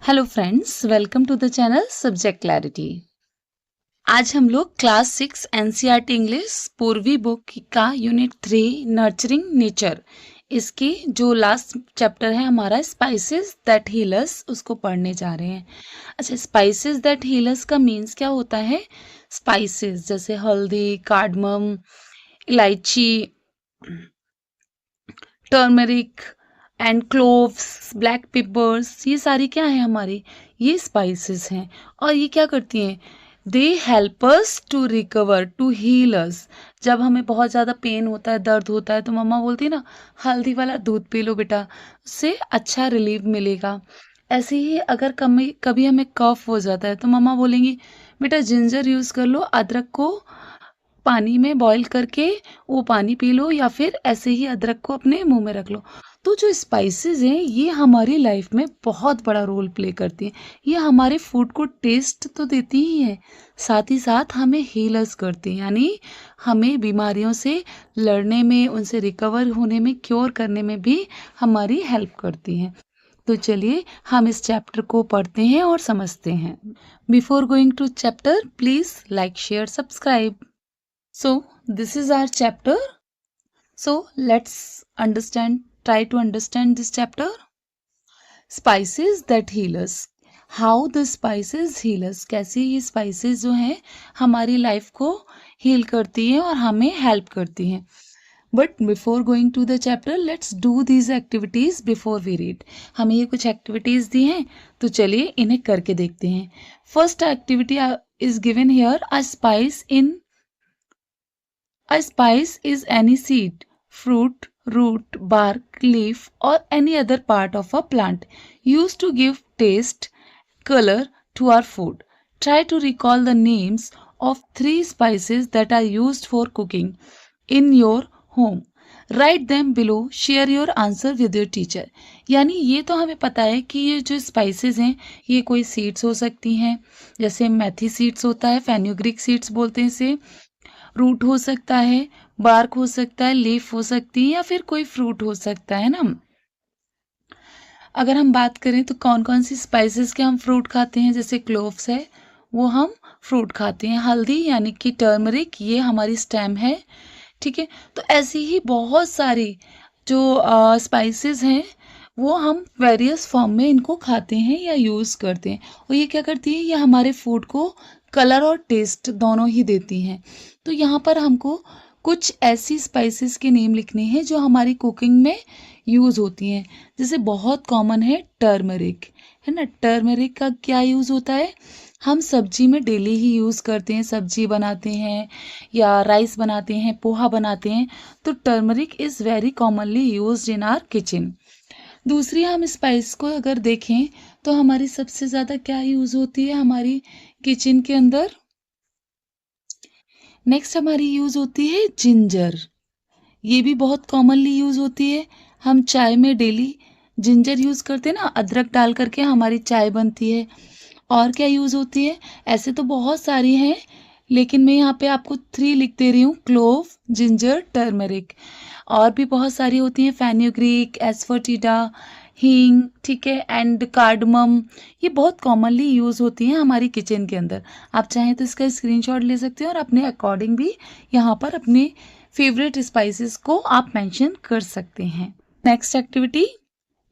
Hello friends, welcome to the channel Subject Clarity. आज हम लोग class 6 NCERT English Poorvi book का यूनिट 3 नर्चरिंग नेचर, इसकी जो लास्ट चैप्टर है हमारा स्पाइसेस दैट हील अस, उसको पढ़ने जा रहे हैं। अच्छा, स्पाइसेस दैट हील अस का मीन्स क्या होता है? स्पाइसेस जैसे हल्दी, कार्डमम, इलायची, turmeric and cloves, black papers, ये सारी क्या है हमारी? ये स्पाइसेस हैं। और ये क्या करती हैं? They help us to recover, to heal us. जब हमें बहुत ज़्यादा पेन होता है, दर्द होता है, तो मम्मा बोलती है ना, हल्दी वाला दूध पी लो बेटा, उससे अच्छा रिलीफ मिलेगा। ऐसे ही अगर कभी कभी हमें कफ हो जाता है तो मम्मा बोलेंगी बेटा जिंजर यूज़ कर लो, अदरक को पानी में बॉईल करके वो पानी पी लो, या फिर ऐसे ही अदरक को अपने मुंह में रख लो। तो जो स्पाइसेस हैं ये हमारी लाइफ में बहुत बड़ा रोल प्ले करती हैं। ये हमारे फूड को टेस्ट तो देती ही हैं, साथ ही साथ हमें हीलर्स करती हैं, यानी हमें बीमारियों से लड़ने में, उनसे रिकवर होने में, क्योर करने में भी हमारी हेल्प करती हैं। तो चलिए हम इस चैप्टर को पढ़ते हैं और समझते हैं। Before going to chapter, please like, share, subscribe. So, this is our chapter. So, let's try to understand this chapter. Spices that heal us. How the spices heal us. कैसे ये spices जो हैं हमारी लाइफ को heal करती हैं और हमें help करती हैं. But before going to the chapter, let's do these activities before we read. हमें ये कुछ activities दी हैं, तो चलिए इन्हें करके देखते हैं. First activity is given here, a spice in A spice is any seed, fruit, root, bark, leaf, or any other part of a plant used to give taste, color to our food. Try to recall the names of 3 spices that are used for cooking in your home. Write them below. Share your answer with your teacher. यानी ये तो हमें पता है कि ये जो spices हैं ये कोई सीड्स हो सकती हैं, जैसे मेथी सीड्स होता है, फेन्यूग्रीक सीड्स बोलते हैं इसे, रूट हो सकता है, बार्क हो सकता है, लीफ हो सकती है, या फिर कोई फ्रूट हो सकता है ना। अगर हम बात करें तो कौन कौन सी स्पाइसेस के हम फ्रूट खाते हैं, जैसे क्लोव्स है वो हम फ्रूट खाते हैं, हल्दी यानी कि टर्मरिक ये हमारी स्टेम है, ठीक है। तो ऐसी ही बहुत सारी जो स्पाइसेस हैं वो हम वेरियस फॉर्म में इनको खाते हैं या यूज़ करते हैं, और ये क्या करती है, ये हमारे फूड को कलर और टेस्ट दोनों ही देती हैं। तो यहाँ पर हमको कुछ ऐसी स्पाइसेस के नेम लिखने हैं जो हमारी कुकिंग में यूज़ होती हैं। जैसे बहुत कॉमन है टर्मरिक, है ना। टर्मरिक का क्या यूज़ होता है? हम सब्जी में डेली ही यूज़ करते हैं, सब्जी बनाते हैं या राइस बनाते हैं, पोहा बनाते हैं, तो turmeric is very commonly used in our kitchen. दूसरी हम स्पाइस को अगर देखें तो हमारी सबसे ज़्यादा क्या यूज़ होती है हमारी किचन के अंदर? नेक्स्ट हमारी यूज़ होती है जिंजर। ये भी बहुत कॉमनली यूज़ होती है, हम चाय में डेली जिंजर यूज़ करते हैं ना, अदरक डाल करके हमारी चाय बनती है। और क्या यूज़ होती है? ऐसे तो बहुत सारी हैं, लेकिन मैं यहाँ पे आपको 3 लिख दे रही हूँ, क्लोव, जिंजर, टर्मरिक। और भी बहुत सारी होती हैं, फेन्यूग्रीक, एस्फोटिडा, हींग, ठीक है, एंड कार्डमम। ये बहुत कॉमनली यूज़ होती हैं हमारी किचन के अंदर। आप चाहें तो इसका स्क्रीनशॉट ले सकते हैं और अपने अकॉर्डिंग भी यहाँ पर अपने फेवरेट स्पाइसेस को आप मेंशन कर सकते हैं। Next activity,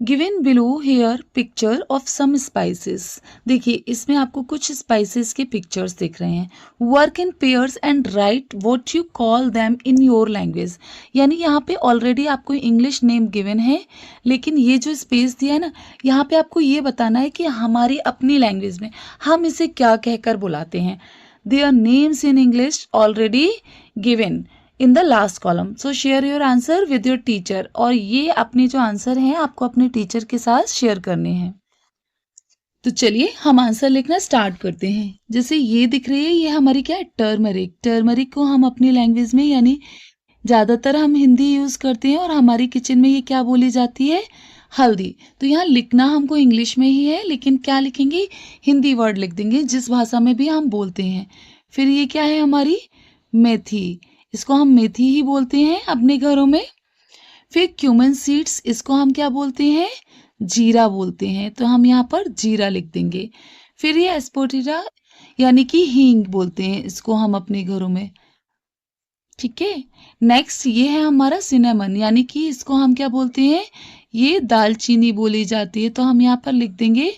given below here picture of some spices. देखिए इसमें आपको कुछ स्पाइसेस के पिक्चर्स दिख रहे हैं। Work in pairs and right what you call them in your language. यानी यहाँ पे ऑलरेडी आपको इंग्लिश नेम गिवन है, लेकिन ये जो स्पेस दिया है ना, यहाँ पे आपको ये बताना है कि हमारी अपनी लैंग्वेज में हम इसे क्या कहकर बुलाते हैं। Their names in English already given in the last column. So share your answer with your teacher. और ये अपने जो आंसर हैं आपको अपने टीचर के साथ शेयर करने हैं। तो चलिए हम आंसर लिखना स्टार्ट करते हैं। जैसे ये दिख रही है, ये हमारी क्या है, टर्मरिक। टर्मरिक को हम अपनी लैंग्वेज में, यानी ज़्यादातर हम हिंदी यूज़ करते हैं और हमारी किचन में ये क्या बोली जाती है, हल्दी। तो यहाँ लिखना हमको इंग्लिश में ही है, लेकिन क्या लिखेंगे, हिंदी वर्ड लिख देंगे जिस भाषा में भी हम बोलते हैं। फिर ये क्या है हमारी मेथी, इसको हम मेथी ही बोलते हैं अपने घरों में। फिर क्यूमन सीड्स, इसको हम क्या बोलते हैं, जीरा बोलते हैं, तो हम यहाँ पर जीरा लिख देंगे। फिर ये एस्पोटिडा यानी कि हींग बोलते हैं इसको हम अपने घरों में। ठीक है, नेक्स्ट ये है हमारा सिनेमन, यानी कि इसको हम क्या बोलते हैं, ये दालचीनी बोली जाती है, तो हम यहाँ पर लिख देंगे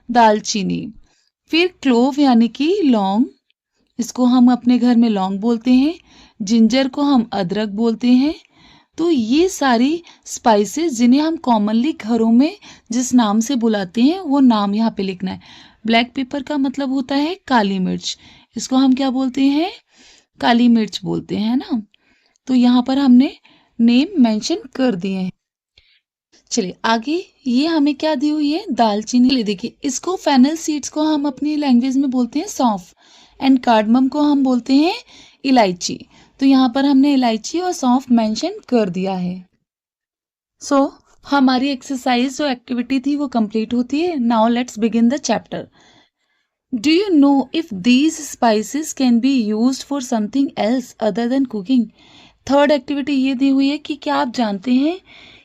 दालचीनी। फिर क्लोव यानी कि लौंग, इसको हम अपने घर में लौंग बोलते हैं। जिंजर को हम अदरक बोलते हैं। तो ये सारी स्पाइसेस जिन्हें हम कॉमनली घरों में जिस नाम से बुलाते हैं वो नाम यहाँ पे लिखना है। ब्लैक पेपर का मतलब होता है काली मिर्च, इसको हम क्या बोलते हैं, काली मिर्च बोलते हैं ना। तो यहाँ पर हमने नेम मेंशन कर दिए हैं। चलिए आगे, ये हमें क्या दी हुई है, दालचीनी। ले देखिए, इसको फेनल सीड्स को हम अपनी लैंग्वेज में बोलते हैं सौंफ, एंड कार्डमम को हम बोलते हैं इलायची। तो यहाँ पर हमने इलायची और सौंफ मेंशन कर दिया है। सो हमारी एक्सरसाइज जो एक्टिविटी थी वो कंप्लीट होती है। Now let's begin the chapter. Do you know if these spices can be used for something else other than cooking. Third activity ये दी हुई है कि क्या आप जानते हैं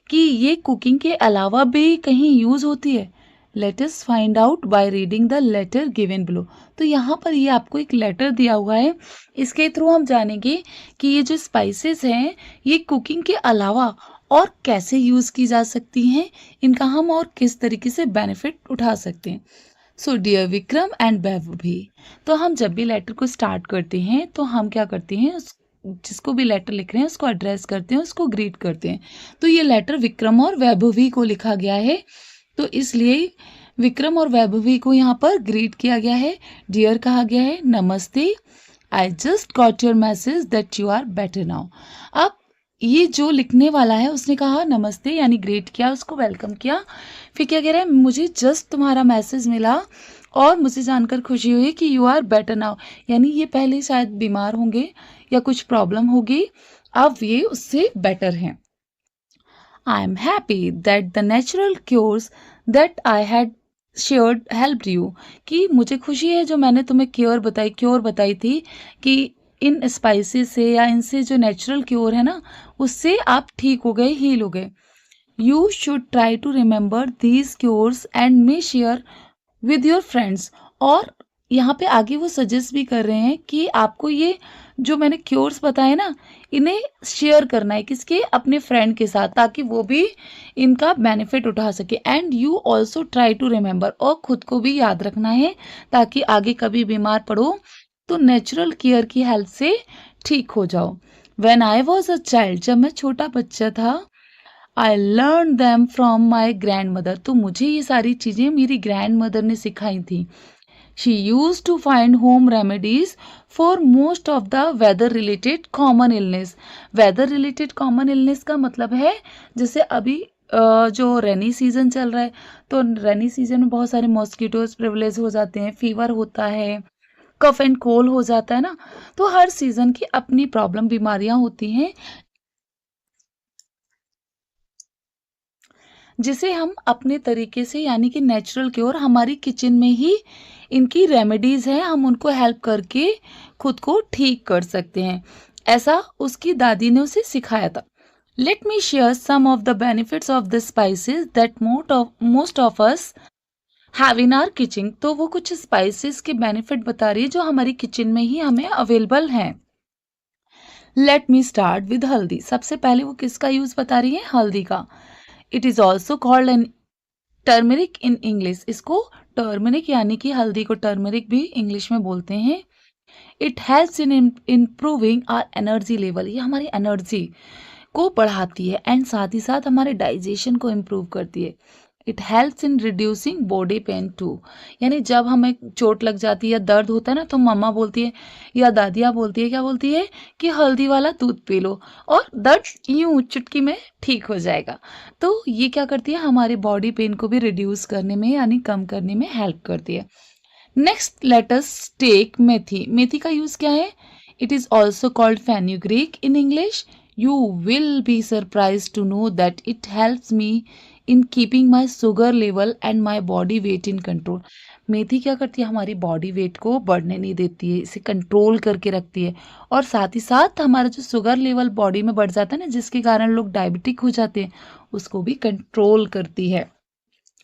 कि ये कुकिंग के अलावा भी कहीं यूज होती है। Let us find out by reading the letter given below. तो यहाँ पर ये आपको एक लेटर दिया हुआ है, इसके थ्रू हम जानेंगे कि ये जो स्पाइसेस हैं ये कुकिंग के अलावा और कैसे यूज की जा सकती हैं, इनका हम और किस तरीके से बेनिफिट उठा सकते हैं। So dear Vikram and Vaibhavi, तो हम जब भी लेटर को स्टार्ट करते हैं तो हम क्या करते हैं, जिसको भी लेटर लिख रहे हैं उसको एड्रेस करते हैं, उसको ग्रीट करते हैं। तो ये लेटर विक्रम और वैभवी को लिखा गया है, तो इसलिए विक्रम और वैभवी को यहाँ पर ग्रीट किया गया है। डियर कहा गया है, नमस्ते, I just got your message that you are better now. अब ये जो लिखने वाला है उसने कहा नमस्ते यानी ग्रीट किया, उसको वेलकम किया। फिर क्या कह रहा है, मुझे जस्ट तुम्हारा मैसेज मिला और मुझे जानकर खुशी हुई कि यू आर बेटर नाउ, यानी ये पहले शायद बीमार होंगे या कुछ प्रॉब्लम होगी, अब ये उससे बेटर हैं। I am happy that the natural cures that I had shared helped you, कि मुझे खुशी है जो मैंने तुम्हें क्योर बताई थी कि इन स्पाइसेस से या इनसे जो नेचुरल क्योर है ना उससे आप ठीक हो गए, हील हो गए। You should try to remember these cures and may share with your friends. और यहाँ पे आगे वो सजेस्ट भी कर रहे हैं कि आपको ये जो मैंने क्योर्स बताए ना इन्हें शेयर करना है, किसके, अपने फ्रेंड के साथ, ताकि वो भी इनका बेनिफिट उठा सके। And you also try to remember, और खुद को भी याद रखना है ताकि आगे कभी बीमार पड़ो तो नेचुरल केयर की हेल्प से ठीक हो जाओ। When I was a child, जब मैं छोटा बच्चा था, I learn them from my grand mother, तो मुझे ये सारी चीज़ें मेरी ग्रैंड मदर ने सिखाई थी। She use to find home remedies for most of the weather related common illness. Weather related common illness का मतलब है जैसे अभी जो रेनी सीजन चल रहा है, तो रेनी सीजन में बहुत सारे मॉस्किटोज प्रिविलेज हो जाते हैं, फीवर होता है, कफ एंड कोल्ड हो जाता है ना। तो हर सीजन की अपनी प्रॉब्लम, बीमारियां होती हैं जिसे हम अपने तरीके से यानी कि नेचुरल क्योर, हमारी किचन में ही इनकी रेमेडीज हैं, हम उनको हेल्प करके खुद को ठीक कर सकते हैं। ऐसा उसकी दादी ने उसे सिखाया था। Let me share some of the benefits of the spices that most of us have in our kitchen. तो वो कुछ स्पाइसेस के बेनिफिट बता रही है जो हमारी किचन में ही हमें अवेलेबल हैं। लेट मी स्टार्ट विद हल्दी। सबसे पहले वो किसका यूज बता रही है, हल्दी का। It is also called an turmeric in English. इसको टर्मरिक यानी कि हल्दी को टर्मरिक भी इंग्लिश में बोलते हैं। It helps in improving our energy level, ये हमारी एनर्जी को बढ़ाती है एंड साथ ही साथ हमारे डाइजेशन को इम्प्रूव करती है। It helps in reducing body pain too, यानी जब हमें चोट लग जाती है या दर्द होता है ना तो मम्मा बोलती है या दादियाँ बोलती है, क्या बोलती है कि हल्दी वाला दूध पी लो और दर्द यूं चुटकी में ठीक हो जाएगा। तो ये क्या करती है, हमारे बॉडी पेन को भी रिड्यूस करने में यानी कम करने में हेल्प करती है। नेक्स्ट लेट अस टेक मेथी। मेथी का यूज क्या है, it is also called fenugreek in English. You will be surprised to know that it helps me in keeping my sugar level and my body weight in control. मेथी क्या करती है, हमारी body weight को बढ़ने नहीं देती है, इसे कंट्रोल करके रखती है और साथ ही साथ हमारा जो शुगर लेवल बॉडी में बढ़ जाता है ना जिसके कारण लोग डायबिटिक हो जाते हैं उसको भी कंट्रोल करती है।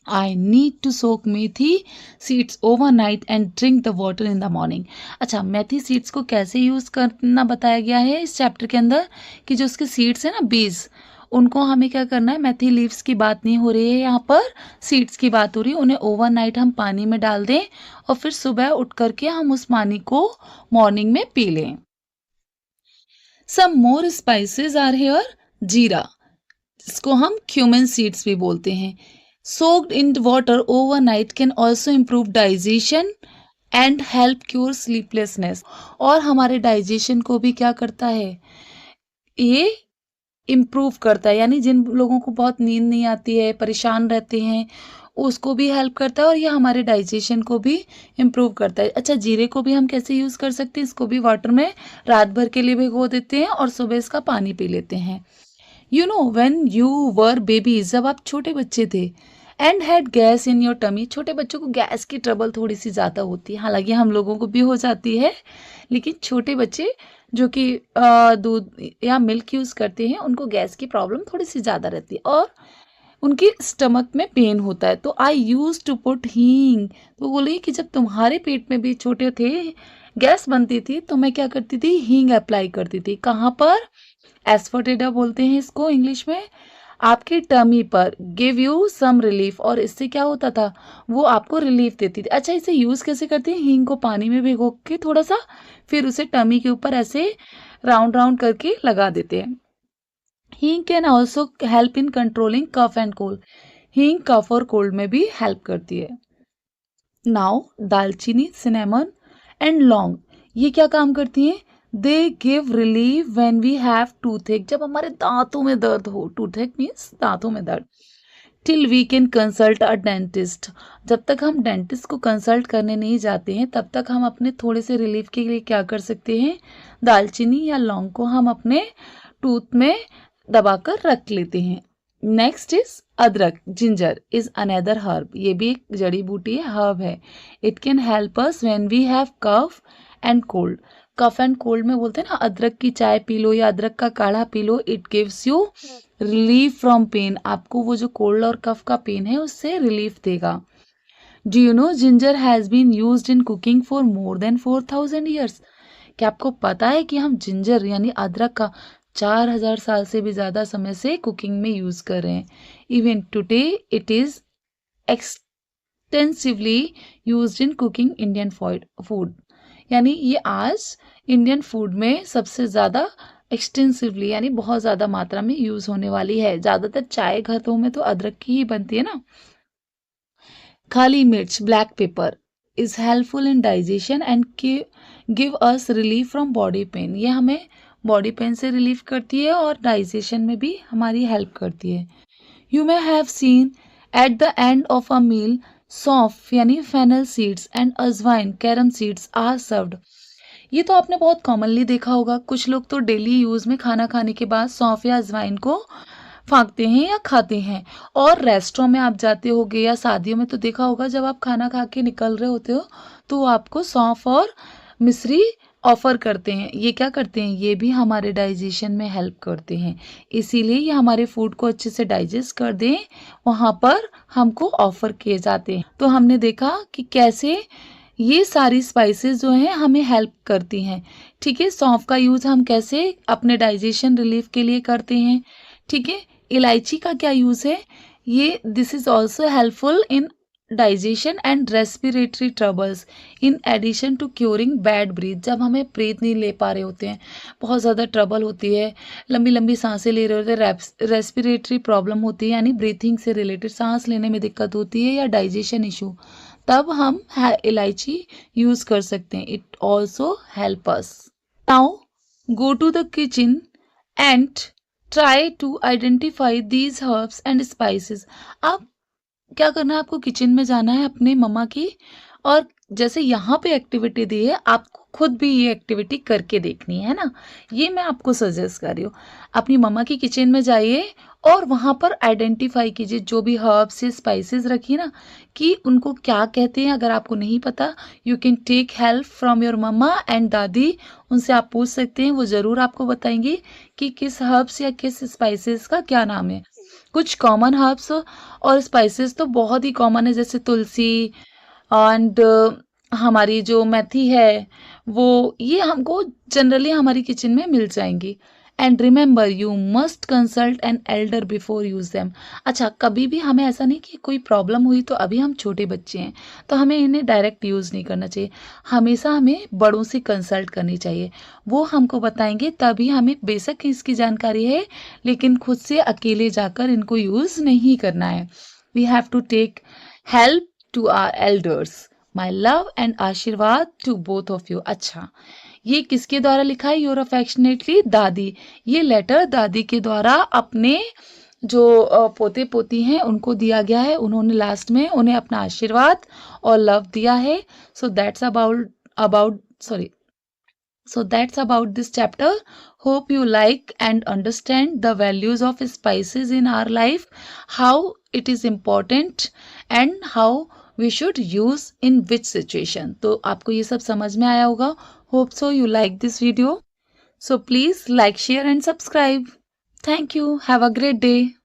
I need to soak methi seeds overnight and drink the water in the morning. अच्छा, मेथी सीड्स को कैसे यूज़ करना बताया गया है इस चैप्टर के अंदर, कि जो उसके सीड्स हैं ना, बीज, उनको हमें क्या करना है, मेथी लीव्स की बात नहीं हो रही है यहाँ पर, सीड्स की बात हो रही है। उन्हें ओवरनाइट हम पानी में डाल दें और फिर सुबह उठ करके हम उस पानी को मॉर्निंग में पी लें। सम मोर स्पाइसेस आर हेयर। जीरा, इसको हम क्यूमिन सीड्स भी बोलते हैं। Soaked in water overnight can also improve digestion and help cure sleeplessness. और हमारे डाइजेशन को भी क्या करता है, ये इम्प्रूव करता है। यानी जिन लोगों को बहुत नींद नहीं आती है, परेशान रहते हैं, उसको भी हेल्प करता है और ये हमारे डाइजेशन को भी इम्प्रूव करता है। अच्छा, जीरे को भी हम कैसे यूज़ कर सकते हैं, इसको भी वाटर में रात भर के लिए भिगो देते हैं और सुबह इसका पानी पी लेते हैं। You know when you were babies, जब आप छोटे बच्चे थे, and had gas in your tummy, छोटे बच्चों को गैस की ट्रबल थोड़ी सी ज़्यादा होती है, हालांकि हम लोगों को भी हो जाती है, लेकिन छोटे बच्चे जो कि दूध या मिल्क यूज़ करते हैं, उनको गैस की प्रॉब्लम थोड़ी सी ज़्यादा रहती है और उनके स्टमक में पेन होता है। तो आई यूज टू पुट हींग, तो बोले कि जब तुम्हारे पेट में भी छोटे थे, गैस बनती थी, तो मैं क्या करती थी, हींग अप्लाई करती थी। कहाँ पर, एस्फोटेडा बोलते हैं इसको इंग्लिश में, आपकी टमी पर। गिव यू सम रिलीफ, और इससे क्या होता था, वो आपको रिलीफ देती थी। अच्छा, इसे यूज़ कैसे करते हैं, हींग को पानी में भिगो के थोड़ा सा, फिर उसे टमी के ऊपर ऐसे राउंड राउंड करके लगा देते हैं। Hing can also help in controlling cough and cold, हींग कफ और कोल्ड में भी हेल्प करती है। नाउ दालचीनी, सिनेमन एंड लौंग, ये क्या काम करती हैं, they give relief when we have toothache, जब हमारे दांतों में दर्द हो, टूथेक मीन्स दांतों में दर्द। Till we can consult a dentist, जब तक हम डेंटिस्ट को कंसल्ट करने नहीं जाते हैं, तब तक हम अपने थोड़े से रिलीफ के लिए क्या कर सकते हैं, दालचीनी या लौंग को हम अपने टूथ में दबाकर रख लेते हैं। Next is adrak, ginger is another herb, ये भी एक जड़ी बूटी है, हर्ब है। It can help us when we have cough and cold, cough and cold में बोलते हैं ना, अदरक की चाय पी लो या अदरक का काढ़ा पी लो, it gives you relief from pain, आपको वो जो कोल्ड और कफ का पेन है उससे रिलीफ देगा। Do you know ginger has been used in cooking for more than 4000 years, क्या आपको पता है कि हम जिंजर यानी अदरक का 4000 साल से भी ज़्यादा समय से कुकिंग में यूज़ कर रहे हैं। Even today it is extensively used in cooking Indian food, यानी ये आज इंडियन फूड में सबसे ज़्यादा एक्सटेंसिवली यानी बहुत ज़्यादा मात्रा में यूज़ होने वाली है। ज़्यादातर चाय घरों में तो अदरक की ही बनती है ना। काली मिर्च, black pepper is helpful in digestion and give us relief from body pain, ये हमें बॉडी पेन से रिलीफ करती है और डाइजेशन में भी हमारी हेल्प करती है। You may have seen at the end of a meal saunf यानी fennel seeds and ajwain carom seeds are served, ये तो आपने बहुत कॉमनली देखा होगा, कुछ लोग तो डेली यूज़ में खाना खाने के बाद सौंफ या अजवाइन को फाँकते हैं या खाते हैं। और रेस्टोरेंट में आप जाते होगे या शादियों में तो देखा होगा, जब आप खाना खा के निकल रहे होते हो तो वो आपको सौंफ और मिश्री ऑफ़र करते हैं। ये क्या करते हैं, ये भी हमारे डाइजेशन में हेल्प करते हैं, इसीलिए ये हमारे फूड को अच्छे से डाइजेस्ट कर दें, वहाँ पर हमको ऑफ़र किए जाते हैं। तो हमने देखा कि कैसे ये सारी स्पाइसेस जो हैं हमें हेल्प करती हैं। ठीक है, सौंफ का यूज़ हम कैसे अपने डाइजेशन रिलीफ के लिए करते हैं। ठीक है, इलायची का क्या यूज़ है, ये this is also helpful in digestion and respiratory troubles in addition to curing bad breath, जब हमें ब्रीथ नहीं ले पा रहे होते हैं, बहुत ज़्यादा ट्रबल होती है, लंबी लंबी सांसें ले रहे होते हैं, रेस्पिरेटरी प्रॉब्लम होती है यानी ब्रीथिंग से रिलेटेड सांस लेने में दिक्कत होती है या डाइजेशन इशू, तब हम इलायची यूज़ कर सकते हैं। It also help us. Now go to the kitchen and try to identify these herbs and spices. अब क्या करना है, आपको किचन में जाना है अपने मम्मा की, और जैसे यहाँ पे एक्टिविटी दी है, आपको खुद भी ये एक्टिविटी करके देखनी है ना, ये मैं आपको सजेस्ट कर रही हूँ। अपनी मम्मा की किचन में जाइए और वहाँ पर आइडेंटिफाई कीजिए जो भी हर्ब्स या स्पाइसेस रखी ना, कि उनको क्या कहते हैं। अगर आपको नहीं पता, you can take help from your mamma and dadi, उनसे आप पूछ सकते हैं, वो ज़रूर आपको बताएंगी कि किस हर्ब्स या किस स्पाइसेस का क्या नाम है। कुछ कॉमन हर्ब्स और स्पाइसेस तो बहुत ही कॉमन है, जैसे तुलसी एंड हमारी जो मेथी है, वो ये हमको जनरली हमारी किचन में मिल जाएंगी। And remember you must consult an elder before use them. अच्छा, कभी भी हमें ऐसा नहीं कि कोई प्रॉब्लम हुई तो अभी हम छोटे बच्चे हैं तो हमें इन्हें डायरेक्ट यूज़ नहीं करना चाहिए। हमेशा हमें बड़ों से कंसल्ट करनी चाहिए, वो हमको बताएंगे, तभी हमें बेशक इसकी जानकारी है लेकिन खुद से अकेले जाकर इनको यूज़ नहीं करना है। We have to take help to our elders. My love and aashirwad to both of you. अच्छा, ये किसके द्वारा लिखा है? योर अफेक्शनेटली दादी। ये लेटर दादी के द्वारा अपने जो पोते पोती हैं उनको दिया गया है। उन्होंने लास्ट में उन्हें अपना आशीर्वाद और लव दिया है। So that's about sorry so that's about this chapter. Hope you like and understand the values of spices in our life, how it is important and how we should use in which situation. तो आपको ये सब समझ में आया होगा. Hope so you like this video. So please like, share and subscribe. Thank you. Have a great day.